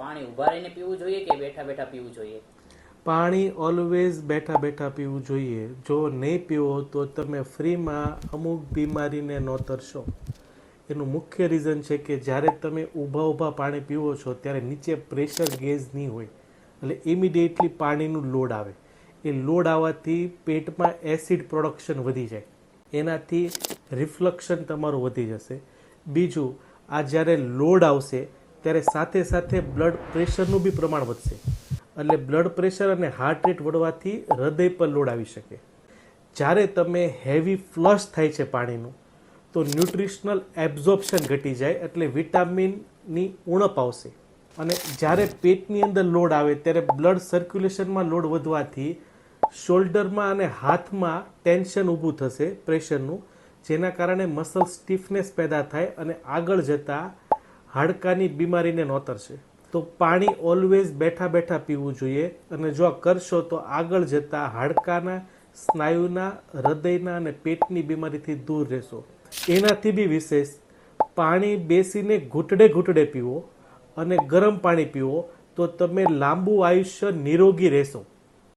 પાણી ઉભા રહીને પીવું જોઈએ કે બેઠા બેઠા પીવું જોઈએ? પાણી ઓલવેઝ બેઠા બેઠા પીવું જોઈએ. જો નહીં પીવો તો તમે ફ્રીમાં અમુક બીમારીને નોતરશો. એનું મુખ્ય રીઝન છે કે જ્યારે તમે ઊભા ઊભા પાણી પીવો છો ત્યારે નીચે પ્રેશર ગેજ નહીં હોય, એટલે ઇમિડિયેટલી પાણીનું લોડ આવે. એ લોડ આવવાથી પેટમાં એસિડ પ્રોડક્શન વધી જાય, એનાથી રિફ્લક્શન તમારું વધી જશે. બીજું, આ જ્યારે લોડ આવશે ત્યારે સાથે સાથે બ્લડ પ્રેશરનું બી પ્રમાણ વધશે, એટલે બ્લડ પ્રેશર અને હાર્ટ રેટ વધવાથી હૃદય પર લોડ આવી શકે. જ્યારે તમે હેવી ફ્લશ થાય છે પાણીનું, તો ન્યુટ્રિશનલ એબ્ઝોર્પ્શન ઘટી જાય, એટલે વિટામિનની ઉણપ આવશે. અને જ્યારે પેટની અંદર લોડ આવે ત્યારે બ્લડ સર્ક્યુલેશનમાં લોડ વધવાથી શોલ્ડરમાં અને હાથમાં ટેન્શન ઊભું થશે પ્રેશરનું, જેના કારણે મસલ સ્ટીફનેસ પેદા થાય અને આગળ જતાં હાડકાની બીમારીને નોતરશે. તો પાણી ઓલવેઝ બેઠા બેઠા પીવું જોઈએ, અને જો આ કરશો તો આગળ જતાં હાડકાના, સ્નાયુના, હૃદયના અને પેટની બીમારીથી દૂર રહેશો. એનાથી બી વિશેષ, પાણી બેસીને ઘૂંટડે ઘૂંટડે પીવો અને ગરમ પાણી પીવો તો તમે લાંબુ આયુષ્ય નિરોગી રહેશો.